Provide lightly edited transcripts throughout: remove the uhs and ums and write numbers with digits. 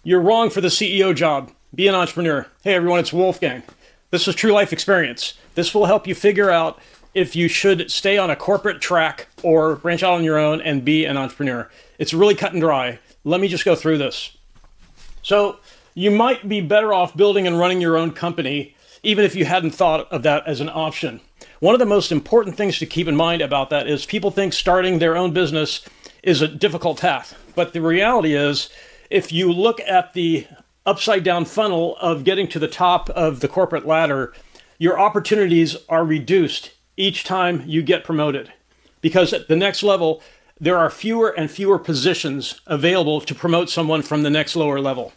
You're wrong for the CEO job. Be an entrepreneur. Hey everyone, it's Wolfgang. This is true life experience. This will help you figure out if you should stay on a corporate track or branch out on your own and be an entrepreneur. It's really cut and dry. Let me just go through this. So you might be better off building and running your own company, even if you hadn't thought of that as an option. One of the most important things to keep in mind about that is people think starting their own business is a difficult task. But the reality is, if you look at the upside down funnel of getting to the top of the corporate ladder, your opportunities are reduced each time you get promoted. Because at the next level, there are fewer and fewer positions available to promote someone from the next lower level.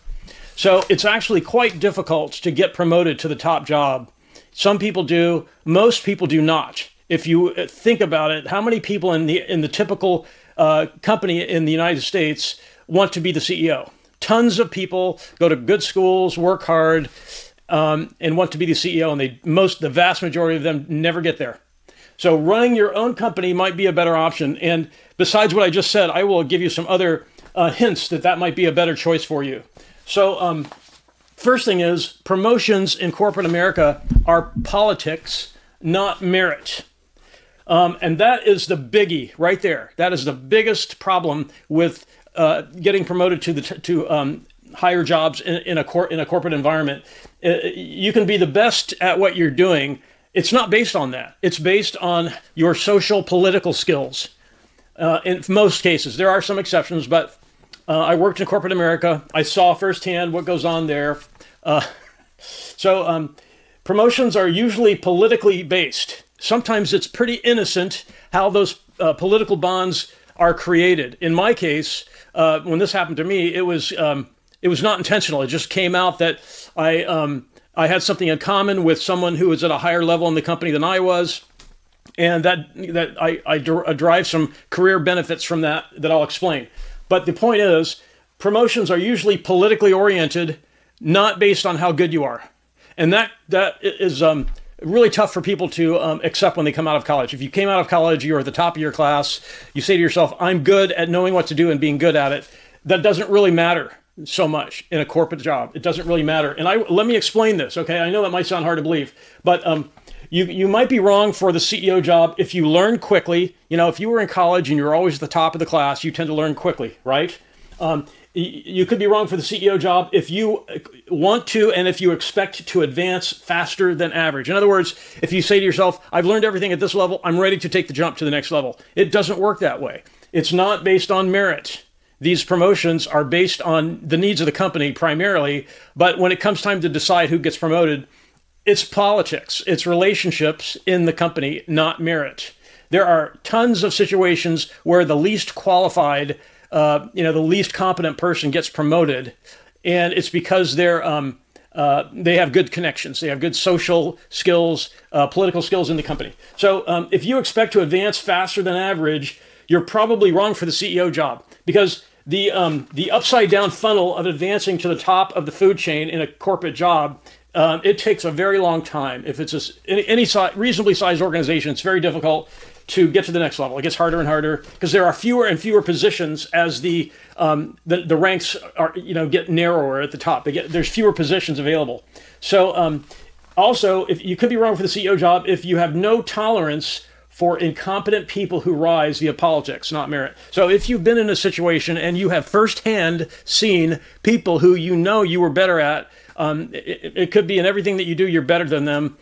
So it's actually quite difficult to get promoted to the top job. Some people do, most people do not. If you think about it, how many people in the typical company in the United States want to be the CEO? Tons of people go to good schools, work hard, and want to be the CEO, and the vast majority of them never get there. So running your own company might be a better option. And besides what I just said, I will give you some other hints that might be a better choice for you. So first thing is, promotions in corporate America are politics, not merit. And that is the biggie right there. That is the biggest problem with getting promoted to higher jobs in a corporate environment. You can be the best at what you're doing. It's not based on that. It's based on your social political skills. In most cases, there are some exceptions, but I worked in corporate America. I saw firsthand what goes on there. So promotions are usually politically based. Sometimes it's pretty innocent how those political bonds are created. In my case, when this happened to me, it was not intentional. It just came out that I had something in common with someone who was at a higher level in the company than I was, and that I derive some career benefits from that I'll explain. But the point is, promotions are usually politically oriented, not based on how good you are, and that is really tough for people to accept when they come out of college. If you came out of college, you're at the top of your class, you say to yourself, I'm good at knowing what to do and being good at it. That doesn't really matter so much in a corporate job. It doesn't really matter. And let me explain this, okay? I know that might sound hard to believe, but you might be wrong for the CEO job if you learn quickly. You know, if you were in college and you're always at the top of the class, you tend to learn quickly, right? You could be wrong for the CEO job if you want to and if you expect to advance faster than average. In other words, if you say to yourself, I've learned everything at this level, I'm ready to take the jump to the next level. It doesn't work that way. It's not based on merit. These promotions are based on the needs of the company primarily, but when it comes time to decide who gets promoted, it's politics, it's relationships in the company, not merit. There are tons of situations where the least qualified the least competent person gets promoted, and it's because they have good connections, they have good social skills, political skills in the company. So if you expect to advance faster than average, you're probably wrong for the CEO job, because the upside down funnel of advancing to the top of the food chain in a corporate job, it takes a very long time. If it's any reasonably sized organization, it's very difficult to get to the next level. It gets harder and harder because there are fewer and fewer positions as the ranks are get narrower at the top. There's fewer positions available. So also, if you could be wrong for the CEO job if you have no tolerance for incompetent people who rise via politics, not merit. So if you've been in a situation and you have firsthand seen people who you were better at, it could be in everything that you do, you're better than them.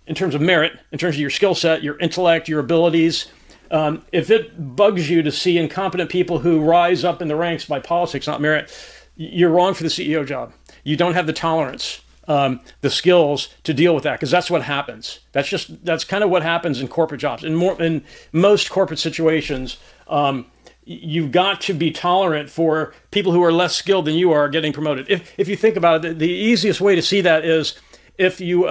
In terms of merit, in terms of your skill set, your intellect, your abilities. If it bugs you to see incompetent people who rise up in the ranks by politics, not merit, you're wrong for the CEO job. You don't have the tolerance, the skills to deal with that, because that's what happens. That's kind of what happens in corporate jobs. In most corporate situations, you've got to be tolerant for people who are less skilled than you are getting promoted. If you think about it, the easiest way to see that is if you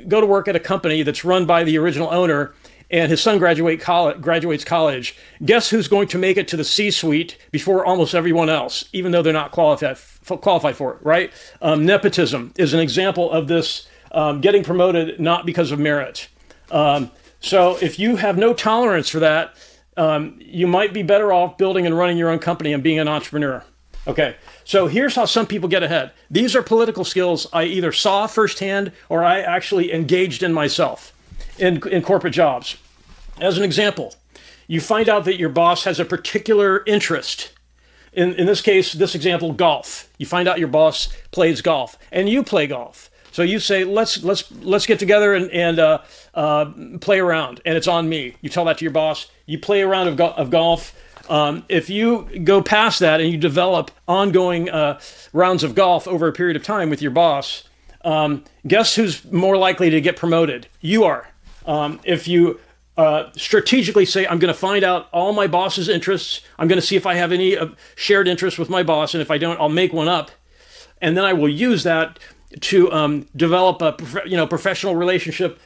go to work at a company that's run by the original owner and his son graduates college, guess who's going to make it to the C-suite before almost everyone else, even though they're not qualified for it, right? Nepotism is an example of this, getting promoted not because of merit. So if you have no tolerance for that, you might be better off building and running your own company and being an entrepreneur. Okay, so here's how some people get ahead. These are political skills I either saw firsthand or I actually engaged in myself in corporate jobs. As an example, you find out that your boss has a particular interest. In this case, this example, golf. You find out your boss plays golf, and you play golf. So you say, let's get together and play around, and it's on me. You tell that to your boss. You play a round of golf. If you go past that and you develop ongoing rounds of golf over a period of time with your boss, guess who's more likely to get promoted? You are. If you strategically say, I'm going to find out all my boss's interests. I'm going to see if I have any shared interests with my boss. And if I don't, I'll make one up. And then I will use that to develop a professional relationship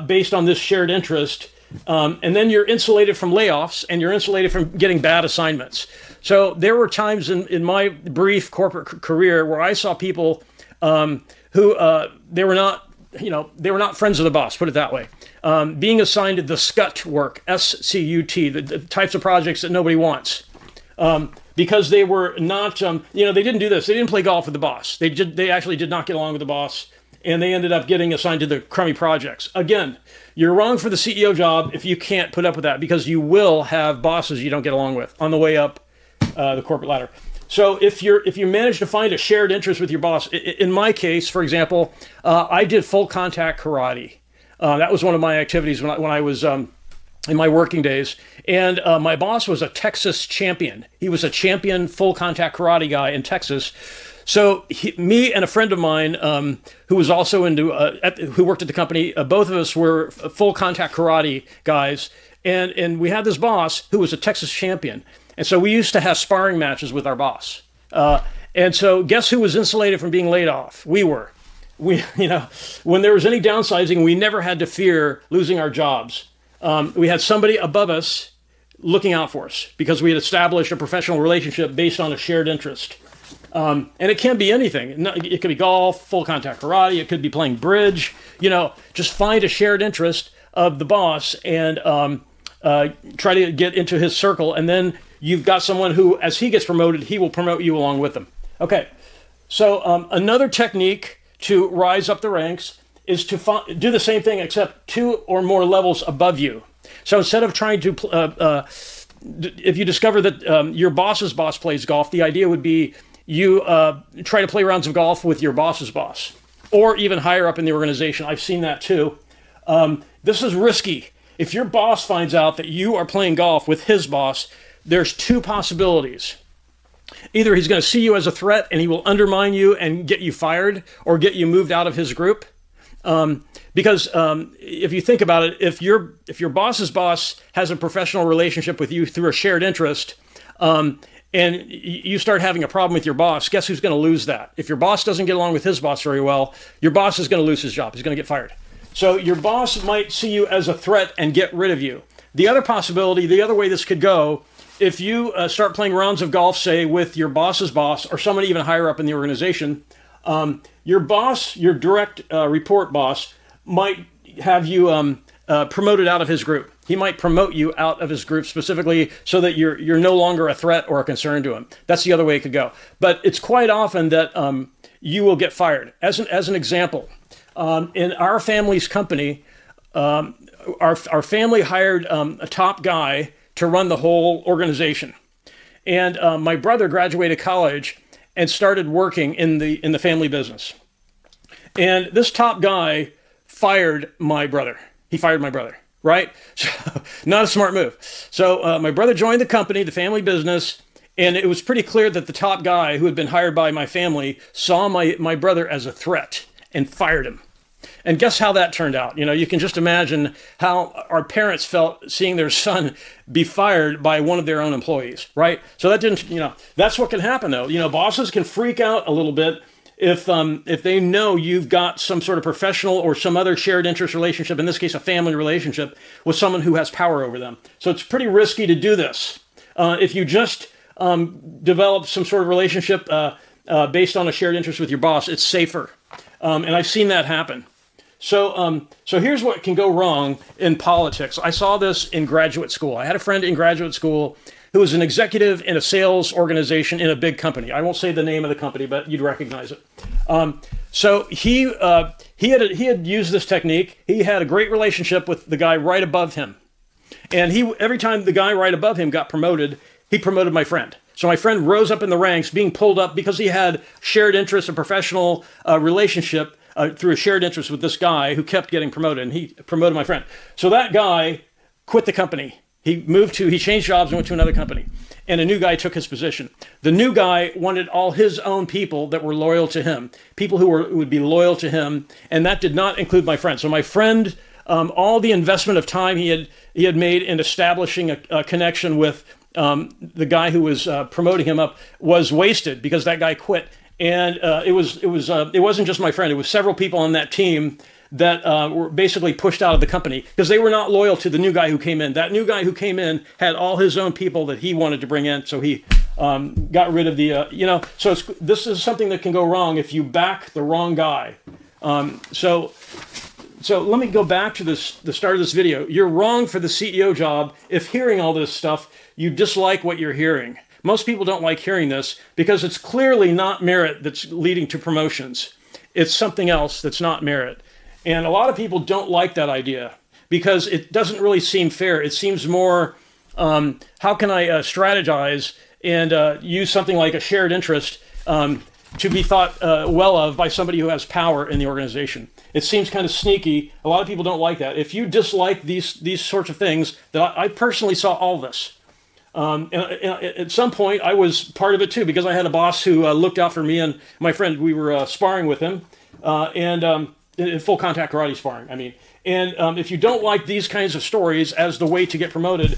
based on this shared interest. And then you're insulated from layoffs and you're insulated from getting bad assignments. So there were times in my brief corporate career where I saw people who they were not friends of the boss, put it that way. Being assigned the SCUT work, S-C-U-T, the types of projects that nobody wants. Because they were not, they didn't do this. They didn't play golf with the boss. They actually did not get along with the boss, and they ended up getting assigned to the crummy projects. Again, you're wrong for the CEO job if you can't put up with that, because you will have bosses you don't get along with on the way up the corporate ladder. So if you manage to find a shared interest with your boss, in my case, for example, I did full contact karate. That was one of my activities when I was in my working days. And my boss was a Texas champion. He was a champion full contact karate guy in Texas. So me and a friend of mine who was also who worked at the company, both of us were full contact karate guys. And we had this boss who was a Texas champion. And so we used to have sparring matches with our boss. And so guess who was insulated from being laid off? We were. When there was any downsizing, we never had to fear losing our jobs. We had somebody above us looking out for us because we had established a professional relationship based on a shared interest. And it can be anything. It could be golf, full contact karate. It could be playing bridge. Just find a shared interest of the boss and try to get into his circle. And then you've got someone who, as he gets promoted, he will promote you along with him. Okay. So another technique to rise up the ranks is to do the same thing except 2 or more levels above you. So instead of trying to, if you discover that your boss's boss plays golf, the idea would be you try to play rounds of golf with your boss's boss, or even higher up in the organization. I've seen that too. This is risky. If your boss finds out that you are playing golf with his boss, there's 2 possibilities. Either he's going to see you as a threat and he will undermine you and get you fired or get you moved out of his group. Because if you think about it, if your boss's boss has a professional relationship with you through a shared interest, and you start having a problem with your boss, guess who's going to lose that? If your boss doesn't get along with his boss very well, your boss is going to lose his job. He's going to get fired. So your boss might see you as a threat and get rid of you. The other possibility, the other way this could go, if you start playing rounds of golf, say, with your boss's boss or someone even higher up in the organization, your boss, your direct report boss, might have you promoted out of his group. He might promote you out of his group specifically so that you're no longer a threat or a concern to him. That's the other way it could go. But it's quite often that you will get fired. As an example, in our family's company, our family hired a top guy to run the whole organization. And my brother graduated college and started working in the family business. And this top guy fired my brother. He fired my brother, right? So, not a smart move. So my brother joined the company, the family business, and it was pretty clear that the top guy who had been hired by my family saw my brother as a threat and fired him. And guess how that turned out? You can just imagine how our parents felt seeing their son be fired by one of their own employees, right? So that didn't, that's what can happen though. Bosses can freak out a little bit if they know you've got some sort of professional or some other shared interest relationship, in this case, a family relationship with someone who has power over them. So it's pretty risky to do this. If you just develop some sort of relationship based on a shared interest with your boss, it's safer. And I've seen that happen. So here's what can go wrong in politics. I saw this in graduate school. I had a friend in graduate school who was an executive in a sales organization in a big company. I won't say the name of the company, but you'd recognize it. So he had used this technique. He had a great relationship with the guy right above him. And every time the guy right above him got promoted, he promoted my friend. So my friend rose up in the ranks, being pulled up because he had shared interests, a professional relationship through a shared interest with this guy who kept getting promoted, and he promoted my friend. So that guy quit the company. He changed jobs and went to another company, and a new guy took his position. The new guy wanted all his own people that were loyal to him, people who would be loyal to him, and that did not include my friend. So my friend, all the investment of time he had made in establishing a connection with the guy who was promoting him up was wasted because that guy quit. And it wasn't just my friend. It was several people on that team that were basically pushed out of the company because they were not loyal to the new guy who came in. That new guy who came in had all his own people that he wanted to bring in, so he got rid of the, so this is something that can go wrong if you back the wrong guy. So let me go back to the start of this video. You're wrong for the CEO job if hearing all this stuff, you dislike what you're hearing. Most people don't like hearing this because it's clearly not merit that's leading to promotions. It's something else that's not merit. And a lot of people don't like that idea because it doesn't really seem fair. It seems more, how can I strategize and use something like a shared interest to be thought well of by somebody who has power in the organization. It seems kind of sneaky. A lot of people don't like that. If you dislike these sorts of things, that I personally saw all this. And at some point, I was part of it too, because I had a boss who looked out for me and my friend. We were sparring with him, and in full contact karate sparring, I mean. And if you don't like these kinds of stories as the way to get promoted,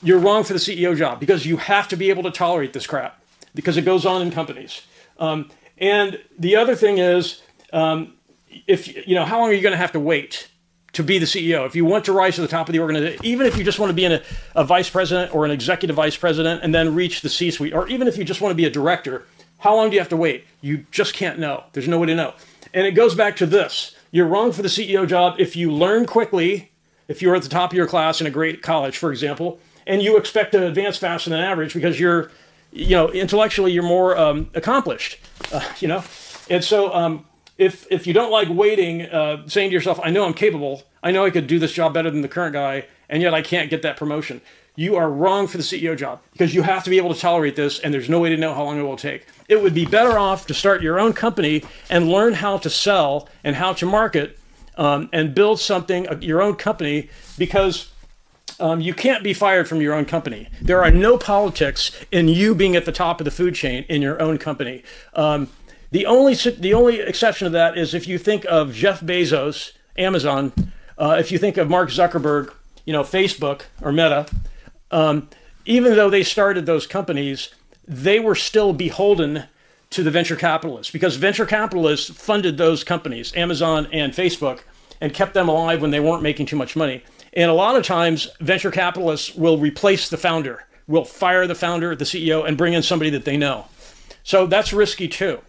you're wrong for the CEO job, because you have to be able to tolerate this crap, because it goes on in companies. And the other thing is, how long are you going to have to wait to be the CEO? If you want to rise to the top of the organization, even if you just want to be a vice president or an executive vice president and then reach the C-suite, or even if you just want to be a director, how long do you have to wait? You just can't know. There's no way to know. And it goes back to this. You're wrong for the CEO job if you learn quickly, if you're at the top of your class in a great college, for example, and you expect to advance faster than average because you're, intellectually you're more accomplished, And so if you don't like waiting, saying to yourself, I know I'm capable, I know I could do this job better than the current guy, and yet I can't get that promotion, you are wrong for the CEO job, because you have to be able to tolerate this, and there's no way to know how long it will take. It would be better off to start your own company and learn how to sell and how to market and build something, your own company, because you can't be fired from your own company. There are no politics in you being at the top of the food chain in your own company. The only exception to that is if you think of Jeff Bezos, Amazon, if you think of Mark Zuckerberg, Facebook or Meta, even though they started those companies, they were still beholden to the venture capitalists, because venture capitalists funded those companies, Amazon and Facebook, and kept them alive when they weren't making too much money. And a lot of times, venture capitalists will replace the founder, will fire the founder, the CEO, and bring in somebody that they know. So that's risky too.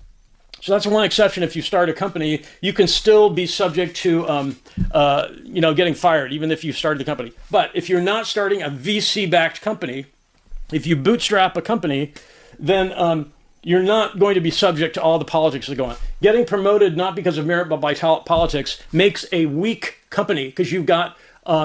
So that's one exception. If you start a company, you can still be subject to, getting fired, even if you started the company. But if you're not starting a VC-backed company, if you bootstrap a company, then you're not going to be subject to all the politics that go on. Getting promoted, not because of merit, but by politics, makes a weak company, because you've got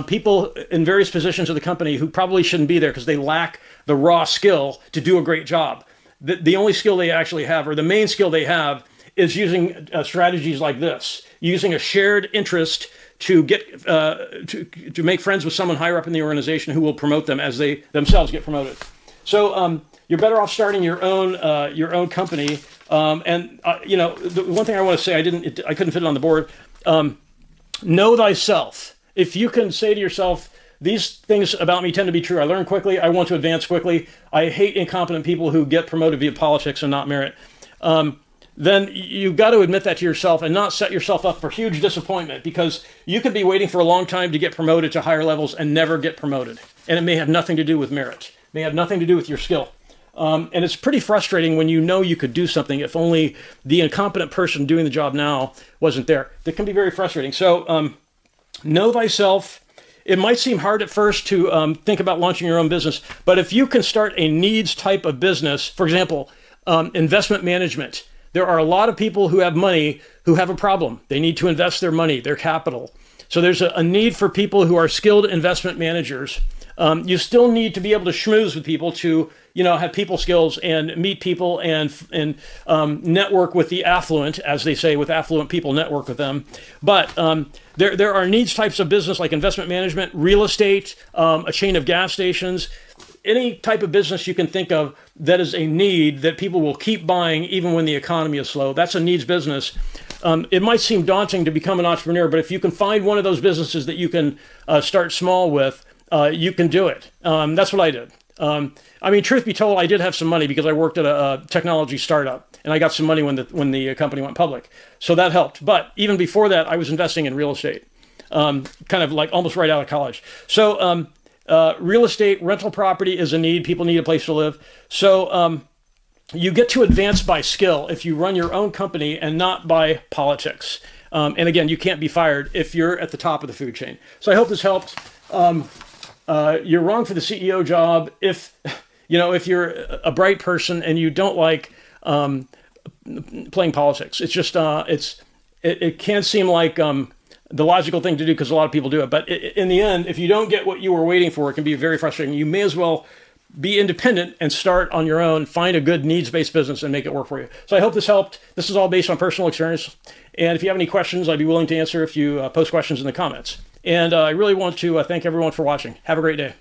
people in various positions of the company who probably shouldn't be there because they lack the raw skill to do a great job. The only skill they actually have, or the main skill they have, is using strategies like this, using a shared interest to get to make friends with someone higher up in the organization who will promote them as they themselves get promoted. So you're better off starting your own company. The one thing I want to say, I couldn't fit it on the board. Know thyself. If you can say to yourself, these things about me tend to be true. I learn quickly. I want to advance quickly. I hate incompetent people who get promoted via politics and not merit. Then you've got to admit that to yourself and not set yourself up for huge disappointment, because you could be waiting for a long time to get promoted to higher levels and never get promoted. And it may have nothing to do with merit. It may have nothing to do with your skill. And it's pretty frustrating when you know you could do something if only the incompetent person doing the job now wasn't there. That can be very frustrating. So know thyself. it might seem hard at first to think about launching your own business, but if you can start a needs type of business, for example, investment management, there are a lot of people who have money who have a problem. They need to invest their money, their capital. So there's a need for people who are skilled investment managers. You still need to be able to schmooze with people to, have people skills and meet people and network with the affluent, as they say, with affluent people, network with them. But there are needs types of business like investment management, real estate, a chain of gas stations, any type of business you can think of that is a need that people will keep buying even when the economy is slow. That's a needs business. It might seem daunting to become an entrepreneur, but if you can find one of those businesses that you can start small with, you can do it. That's what I did. Truth be told, I did have some money because I worked at a technology startup, and I got some money when the company went public. So that helped. But even before that, I was investing in real estate, kind of like almost right out of college. So real estate, rental property is a need. People need a place to live. So you get to advance by skill if you run your own company and not by politics. And again, you can't be fired if you're at the top of the food chain. So I hope this helped. You're wrong for the CEO job if you're a bright person and you don't like playing politics. It's just it can seem like the logical thing to do because a lot of people do it. But in the end, if you don't get what you were waiting for, it can be very frustrating. You may as well be independent and start on your own, find a good needs-based business and make it work for you. So I hope this helped. This is all based on personal experience. And if you have any questions, I'd be willing to answer if you post questions in the comments. And I really want to thank everyone for watching. Have a great day.